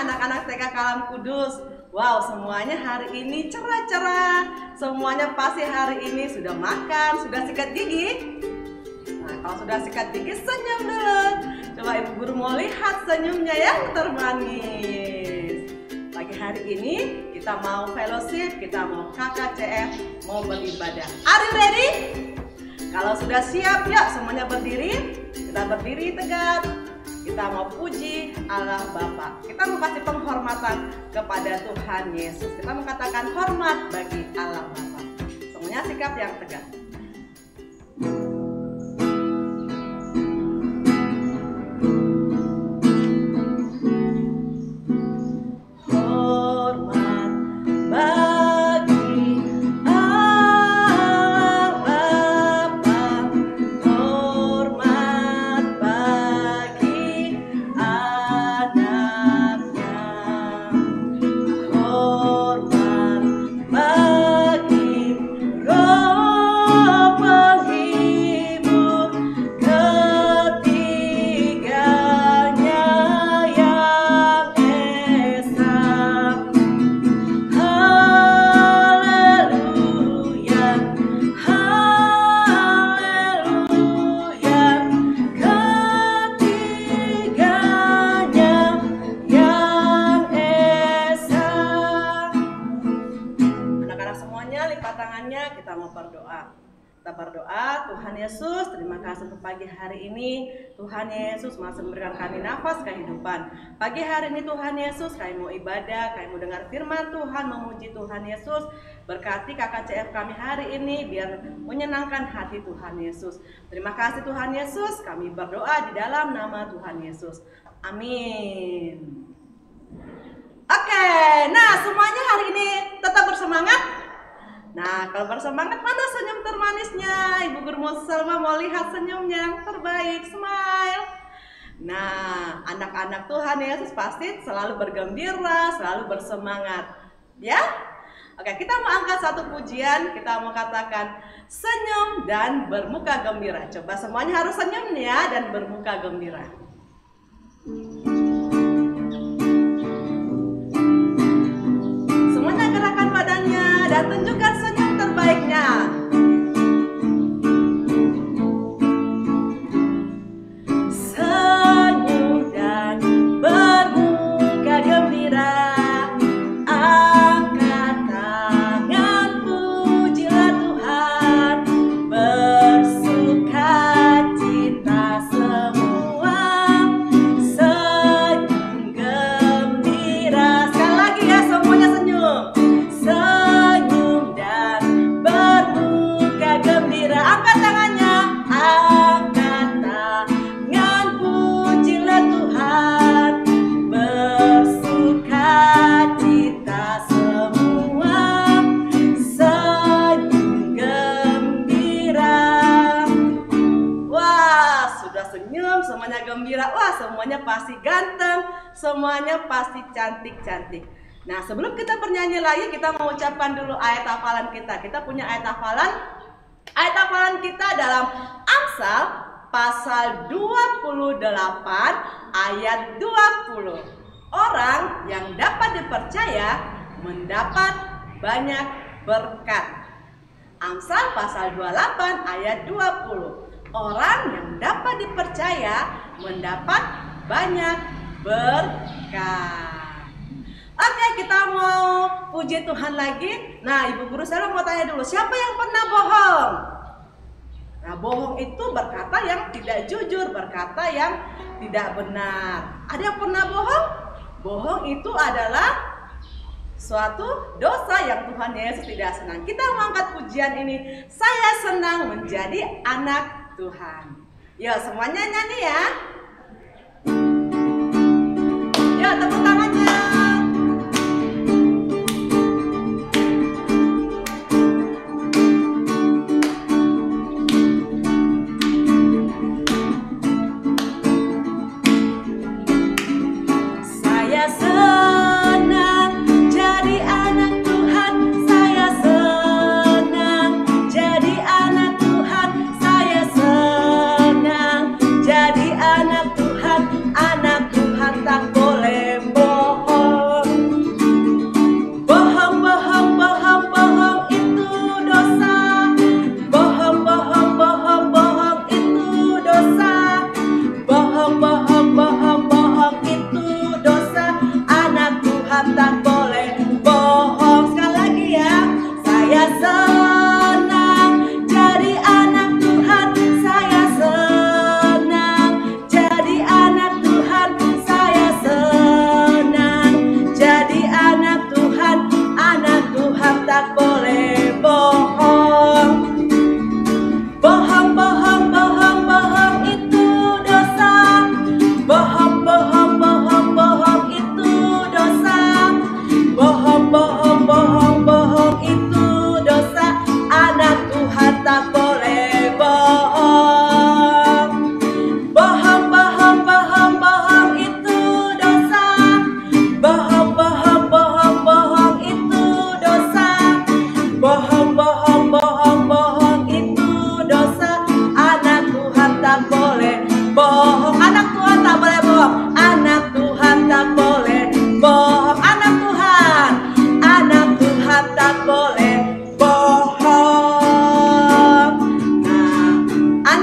Anak-anak TK Kalam Kudus. Wow, semuanya hari ini cerah-cerah. Semuanya pasti hari ini sudah makan, sudah sikat gigi. Nah, kalau sudah sikat gigi, senyum dulu. Coba Ibu Guru mau lihat senyumnya yang termanis. Pagi hari ini kita mau fellowship, kita mau KKCF, mau beribadah. Are you ready? Kalau sudah siap, yuk semuanya berdiri. Kita berdiri tegak. Kita mau puji Allah Bapa. Kita mau kasih penghormatan kepada Tuhan Yesus. Kita mau katakan hormat bagi Allah Bapa. Semuanya sikap yang tegak. Kita mau berdoa. Kita berdoa, Tuhan Yesus, terima kasih untuk pagi hari ini. Tuhan Yesus masih memberikan kami nafas kehidupan. Pagi hari ini Tuhan Yesus, kami mau ibadah, kami mau dengar firman Tuhan, memuji Tuhan Yesus. Berkati KKCF kami hari ini, biar menyenangkan hati Tuhan Yesus. Terima kasih Tuhan Yesus, kami berdoa di dalam nama Tuhan Yesus. Amin. Oke, nah semuanya hari ini tetap bersemangat. Nah, kalau bersemangat, mana senyum termanisnya? Ibu Guru Salma mau lihat senyumnya yang terbaik, smile. Nah, anak-anak Tuhan Yesus pasti selalu bergembira, selalu bersemangat. Ya? Oke, kita mau angkat satu pujian, kita mau katakan senyum dan bermuka gembira. Coba semuanya harus senyum ya dan bermuka gembira. Semuanya gerakan badannya dan tunjukkan senyum terbaiknya. Senyum dan bermuka gembira. Angkat tangan, pujilah Tuhan. Bersuka cita semua. Senyum gembira. Sekali lagi ya, semuanya senyum. Senyum dan bermuka gembira. Angkat tangannya. Angkat tangan, pujilah Tuhan. Bersuka cita semua. Senyum gembira. Wah, sudah senyum, semuanya gembira. Wah, semuanya pasti ganteng, semuanya pasti cantik-cantik. Nah, sebelum kita bernyanyi lagi, kita mau ucapkan dulu ayat hafalan kita. Kita punya ayat hafalan. Ayat hafalan kita dalam Amsal pasal 28 ayat 20. Orang yang dapat dipercaya mendapat banyak berkat. Amsal pasal 28 ayat 20. Orang yang dapat dipercaya mendapat banyak berkat. Oke, kita mau puji Tuhan lagi. Nah, Ibu Guru saya mau tanya dulu, siapa yang pernah bohong? Nah, bohong itu berkata yang tidak jujur, berkata yang tidak benar. Ada yang pernah bohong? Bohong itu adalah suatu dosa yang Tuhan Yesus tidak senang. Kita mengangkat pujian ini, saya senang menjadi anak Tuhan. Yuk, semuanya nyanyi ya. Yuk, tepuk tangannya.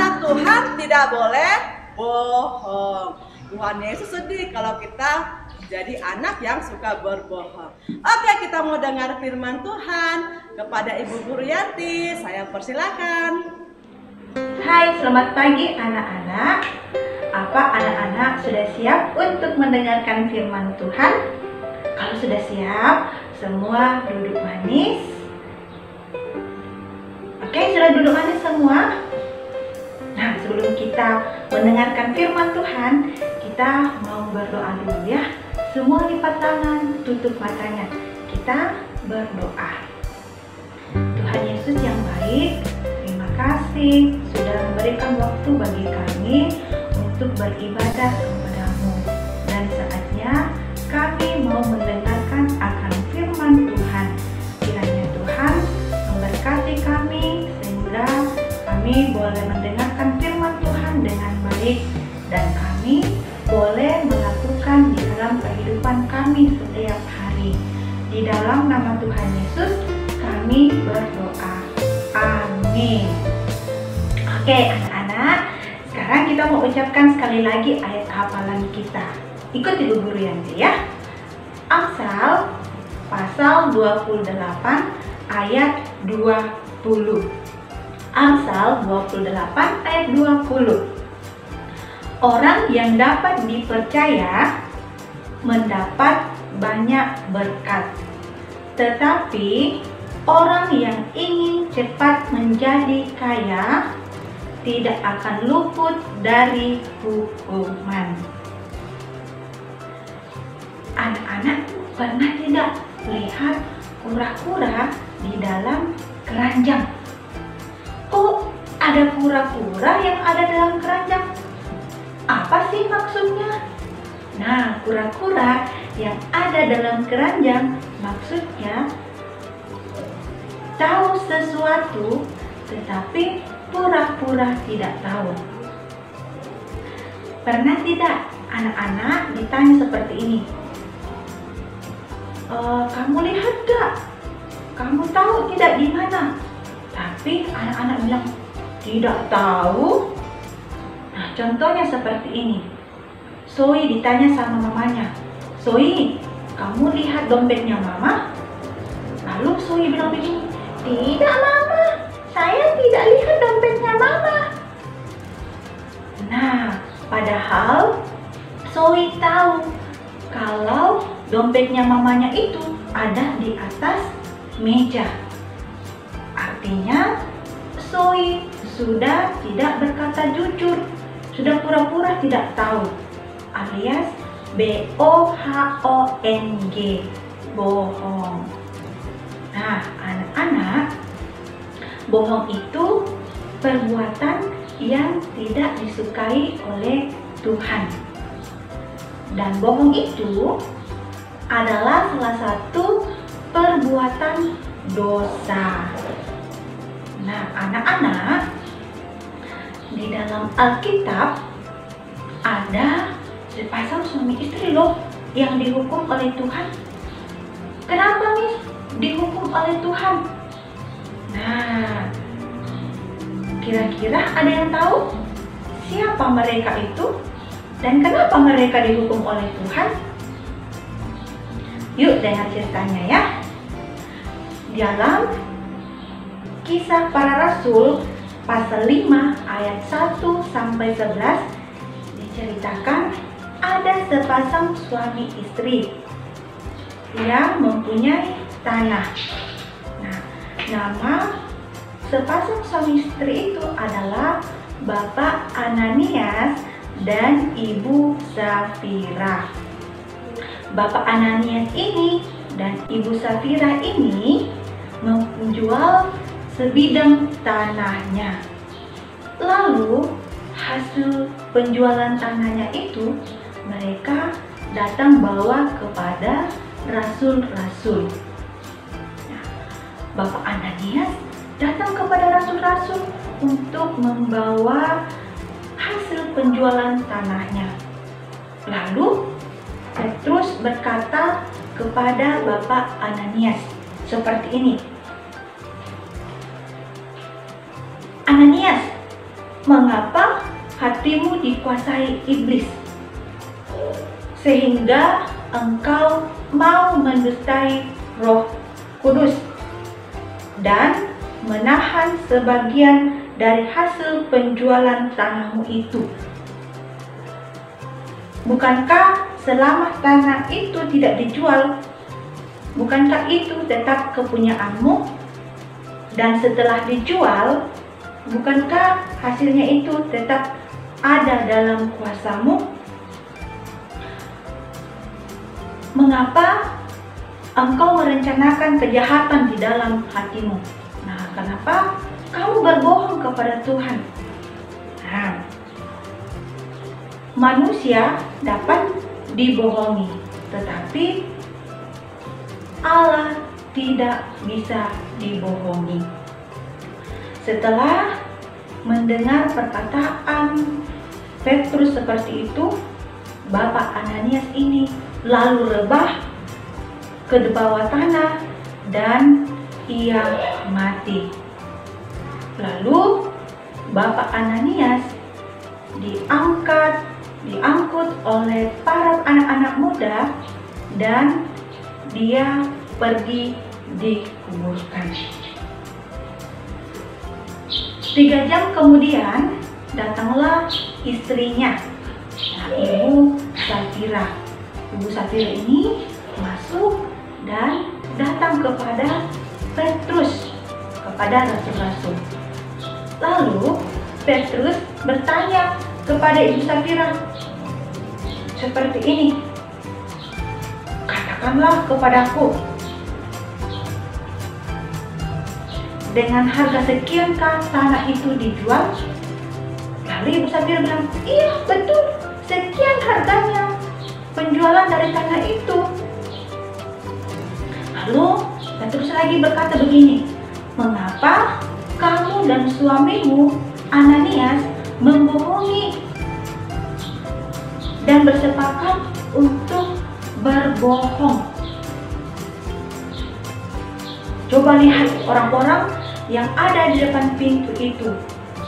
anak Tuhan tidak boleh bohong. Tuhan Yesus sedih kalau kita jadi anak yang suka berbohong. Oke, kita mau dengar firman Tuhan. Kepada Ibu Guru Yanti, saya persilakan. Hai, selamat pagi anak-anak. Apa anak-anak sudah siap untuk mendengarkan firman Tuhan? Kalau sudah siap, semua duduk manis. Oke, sudah duduk manis semua? Nah, sebelum kita mendengarkan firman Tuhan, kita mau berdoa dulu ya. Semua lipat tangan, tutup matanya. Kita berdoa. Tuhan Yesus yang baik, terima kasih sudah memberikan waktu bagi kami untuk beribadah kepada-Mu. Dan saatnya kami mau mendengarkan akan firman Tuhan. Kiranya Tuhan memberkati kami sehingga kami boleh mendengarkan firman Tuhan dengan baik dan kami boleh melakukan di dalam kehidupan kami setiap hari. Di dalam nama Tuhan Yesus kami berdoa. Amin. Oke anak-anak, sekarang kita mau ucapkan sekali lagi ayat hafalan kita. Ikut Ibu Guru Yanti ya. Amsal pasal 28 ayat 20. Amsal 28 ayat 20. Orang yang dapat dipercaya mendapat banyak berkat, tetapi orang yang ingin cepat menjadi kaya tidak akan luput dari hukuman. Anak-anak pernah tidak lihat kura-kura di dalam keranjang? Oh, ada kura-kura yang ada dalam keranjang. Apa sih maksudnya? Nah, kura-kura yang ada dalam keranjang maksudnya tahu sesuatu tetapi pura-pura tidak tahu. Pernah tidak anak-anak ditanya seperti ini? Kamu lihat gak? Kamu tahu tidak di mana? Tapi anak-anak bilang tidak tahu. Nah, contohnya seperti ini. Zoe ditanya sama mamanya, Zoe, kamu lihat dompetnya mama? Lalu Zoe bilang begini, tidak mama, saya tidak lihat dompetnya mama. Nah, padahal Zoe tahu kalau dompetnya mamanya itu ada di atas meja. Artinya Zoe sudah tidak berkata jujur, sudah pura-pura tidak tahu, alias B-O-H-O-N-G, bohong. Nah, anak-anak, bohong itu perbuatan yang tidak disukai oleh Tuhan. Dan bohong itu adalah salah satu perbuatan dosa. Nah, anak-anak, di dalam Alkitab ada sepasang suami istri loh yang dihukum oleh Tuhan. Kenapa nih dihukum oleh Tuhan? Nah, kira-kira ada yang tahu siapa mereka itu dan kenapa mereka dihukum oleh Tuhan? Yuk dengar ceritanya ya. Dalam Kisah Para Rasul pasal 5 ayat 1 sampai 11 diceritakan ada sepasang suami istri yang mempunyai tanah. Nah, nama sepasang suami istri itu adalah Bapak Ananias dan Ibu Safira. Bapak Ananias ini dan Ibu Safira ini menjual sebidang tanahnya. Lalu hasil penjualan tanahnya itu mereka datang bawa kepada rasul-rasul. Nah, Bapak Ananias datang kepada rasul-rasul untuk membawa hasil penjualan tanahnya. Lalu Petrus berkata kepada Bapak Ananias seperti ini, Ananias, mengapa hatimu dikuasai iblis, sehingga engkau mau mendustai Roh Kudus dan menahan sebagian dari hasil penjualan tanahmu itu? Bukankah selama tanah itu tidak dijual, bukankah itu tetap kepunyaanmu? Dan setelah dijual, bukankah hasilnya itu tetap ada dalam kuasamu? Mengapa engkau merencanakan kejahatan di dalam hatimu? Nah, kenapa kamu berbohong kepada Tuhan? Nah, manusia dapat dibohongi, tetapi Allah tidak bisa dibohongi. Setelah mendengar perkataan Petrus seperti itu, Bapak Ananias ini lalu rebah ke bawah tanah dan ia mati. Lalu Bapak Ananias diangkut oleh para anak-anak muda dan dia pergi dikuburkan. 3 jam kemudian datanglah istrinya, Ibu Safira. Ibu Safira ini masuk dan datang kepada Petrus, kepada rasul-rasul. Lalu Petrus bertanya kepada Ibu Safira seperti ini, "Katakanlah kepadaku, dengan harga sekiankah tanah itu dijual?" Lalu Ibu Safira bilang, "Iya betul, sekian harganya penjualan dari tanah itu." Lalu Petrus lagi berkata begini, "Mengapa kamu dan suamimu Ananias membohongi dan bersepakat untuk berbohong?" Coba lihat orang-orang yang ada di depan pintu itu.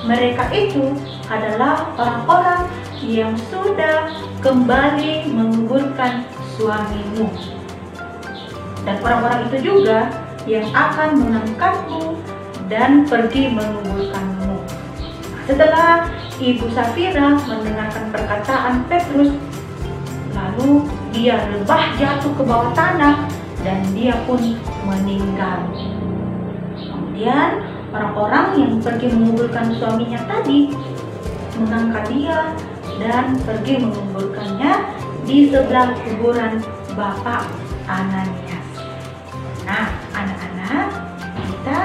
Mereka itu adalah orang-orang yang sudah kembali menguburkan suamimu. Dan orang-orang itu juga yang akan mengangkatmu dan pergi menguburkanmu. Setelah Ibu Safira mendengarkan perkataan Petrus, lalu dia rebah jatuh ke bawah tanah dan dia pun meninggal. Kemudian orang-orang yang pergi menguburkan suaminya tadi mengangkat dia dan pergi menguburkannya di sebelah kuburan Bapak Ananias. Nah, anak-anak, kita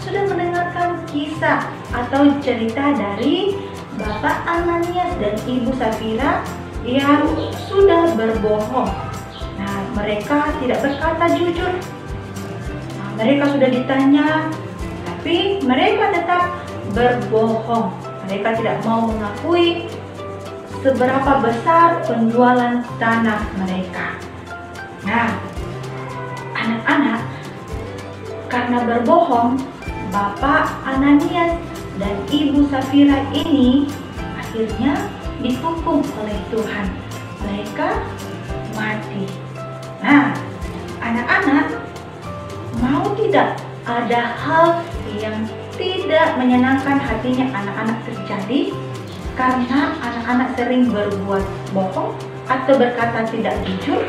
sudah mendengarkan kisah atau cerita dari Bapak Ananias dan Ibu Safira yang sudah berbohong. Nah, mereka tidak berkata jujur. Nah, mereka sudah ditanya, tapi mereka tetap berbohong. Mereka tidak mau mengakui seberapa besar penjualan tanah mereka. Nah, anak-anak, karena berbohong, Bapak Ananias dan Ibu Safira ini akhirnya dihukum oleh Tuhan. Mereka mati. Nah, anak-anak, mau tidak ada hal yang tidak menyenangkan hatinya anak-anak terjadi karena anak-anak sering berbuat bohong atau berkata tidak jujur?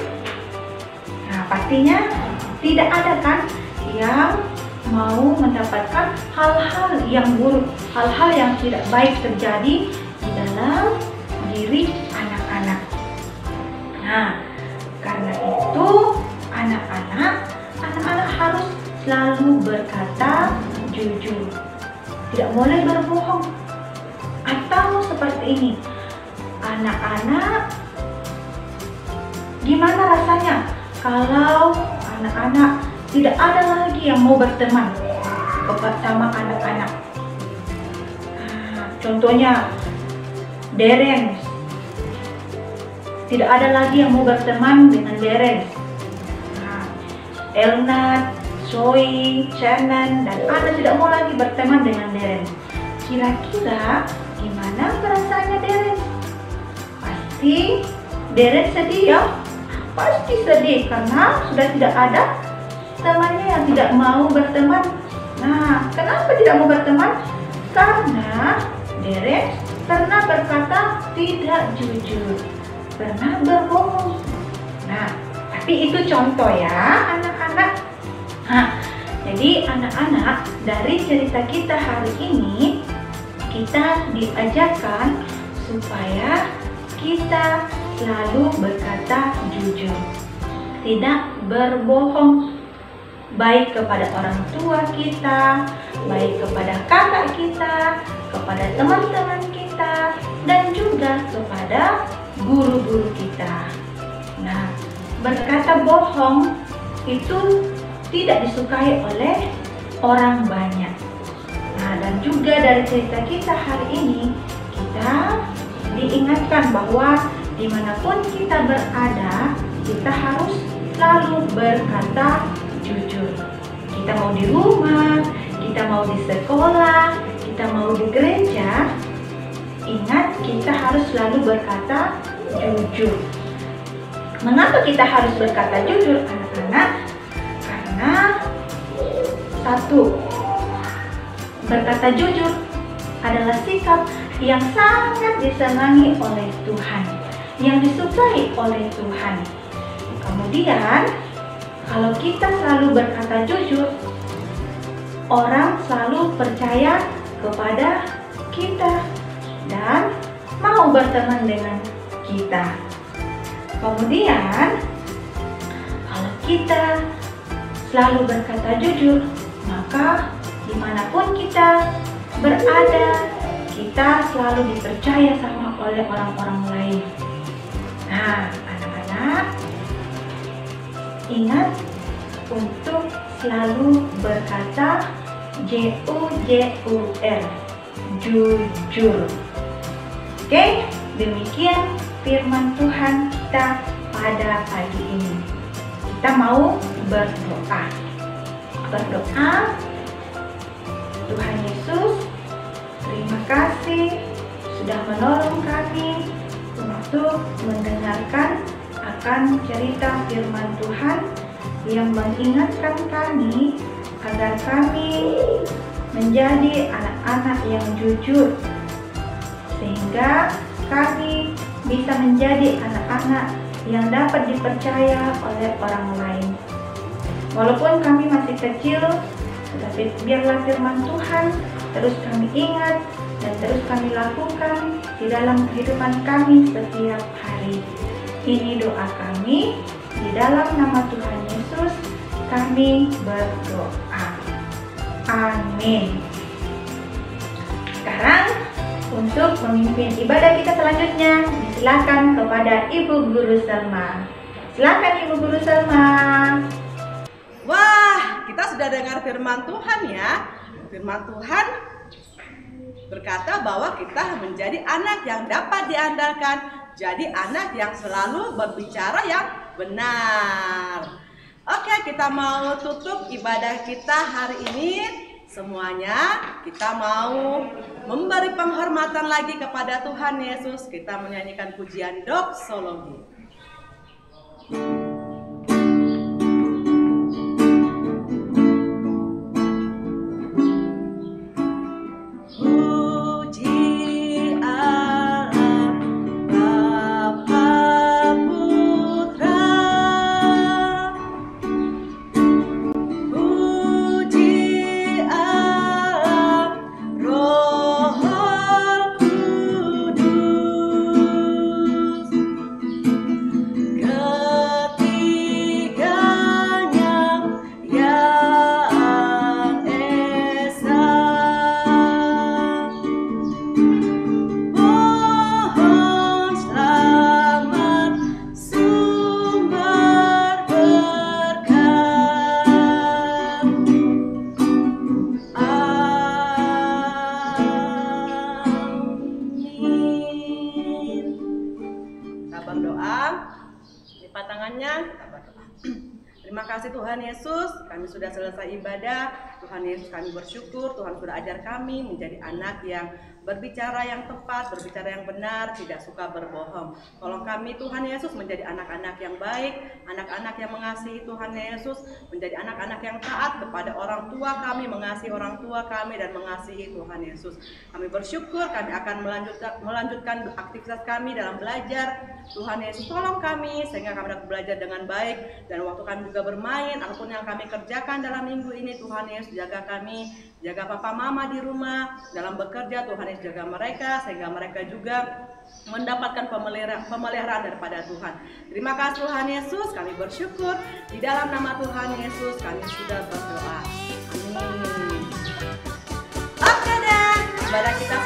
Nah, pastinya tidak ada kan yang mau mendapatkan hal-hal yang buruk, hal-hal yang tidak baik terjadi di dalam diri anak-anak. Nah, karena itu anak-anak harus selalu berkata jujur, tidak boleh berbohong. Atau seperti ini, anak-anak, gimana rasanya kalau anak-anak tidak ada lagi yang mau berteman sama anak-anak? Nah, contohnya Deren, tidak ada lagi yang mau berteman dengan Deren. Nah, Elnat, Zoe, Shannon, dan Ana tidak mau lagi berteman dengan Deren. Kira-kira gimana Bagaimana perasaannya Deren? Pasti Deren sedih ya? Pasti sedih karena sudah tidak ada temannya yang tidak mau berteman. Nah, kenapa tidak mau berteman? Karena Deren pernah berkata tidak jujur, pernah berbohong. Nah, tapi itu contoh ya anak-anak. Nah, jadi anak-anak, dari cerita kita hari ini, kita diajarkan supaya kita selalu berkata jujur, tidak berbohong, baik kepada orang tua kita, baik kepada kakak kita, kepada teman-teman kita, dan juga kepada guru-guru kita. Nah, berkata bohong itu tidak disukai oleh orang banyak. Nah, dan juga dari cerita kita hari ini, kita diingatkan bahwa dimanapun kita berada, kita harus selalu berkata jujur. Kita mau di rumah, kita mau di sekolah, kita mau di gereja, ingat kita harus selalu berkata jujur. Mengapa kita harus berkata jujur, anak-anak? Karena satu, berkata jujur adalah sikap yang sangat disenangi oleh Tuhan, yang disukai oleh Tuhan. Kemudian, kalau kita selalu berkata jujur, orang selalu percaya kepada kita dan mau berteman dengan kita. Kemudian, kalau kita selalu berkata jujur, maka dimanapun kita berada, kita selalu dipercaya sama oleh orang-orang lain. Nah, anak-anak, ingat untuk selalu berkata J-U-J-U-R, jujur. Oke, demikian firman Tuhan kita pada pagi ini. Kita mau berdoa. Tuhan Yesus, terima kasih sudah menolong kami untuk mendengarkan akan cerita firman Tuhan yang mengingatkan kami agar kami menjadi anak-anak yang jujur, sehingga kami bisa menjadi anak-anak yang dapat dipercaya oleh orang lain. Walaupun kami masih kecil, tetapi biarlah firman Tuhan terus kami ingat dan terus kami lakukan di dalam kehidupan kami setiap hari. Ini doa kami, di dalam nama Tuhan Yesus kami berdoa. Amin. Sekarang untuk memimpin ibadah kita selanjutnya, silakan kepada Ibu Guru Selma. Silakan Ibu Guru Selma. Wah, kita sudah dengar firman Tuhan ya. Firman Tuhan berkata bahwa kita menjadi anak yang dapat diandalkan, jadi anak yang selalu berbicara yang benar. Oke, kita mau tutup ibadah kita hari ini. Semuanya kita mau memberi penghormatan lagi kepada Tuhan Yesus. Kita menyanyikan pujian doksologi. Terima kasih Tuhan Yesus, kami sudah selesai ibadah. Tuhan Yesus, kami bersyukur Tuhan sudah ajar kami menjadi anak yang berbicara yang tepat, berbicara yang benar, tidak suka berbohong. Tolong kami Tuhan Yesus menjadi anak-anak yang baik, anak-anak yang mengasihi Tuhan Yesus, menjadi anak-anak yang taat kepada orang tua kami, mengasihi orang tua kami dan mengasihi Tuhan Yesus. Kami bersyukur kami akan melanjutkan aktivitas kami dalam belajar. Tuhan Yesus tolong kami sehingga kami dapat belajar dengan baik, dan waktu kami juga bermain, apapun yang kami kerjakan dalam minggu ini, Tuhan Yesus jaga kami, jaga papa mama di rumah, dalam bekerja Tuhan Yesus jaga mereka sehingga mereka juga mendapatkan pemeliharaan daripada Tuhan. Terima kasih Tuhan Yesus, kami bersyukur di dalam nama Tuhan Yesus kami sudah berdoa. Amin. Oke dan ibadah kita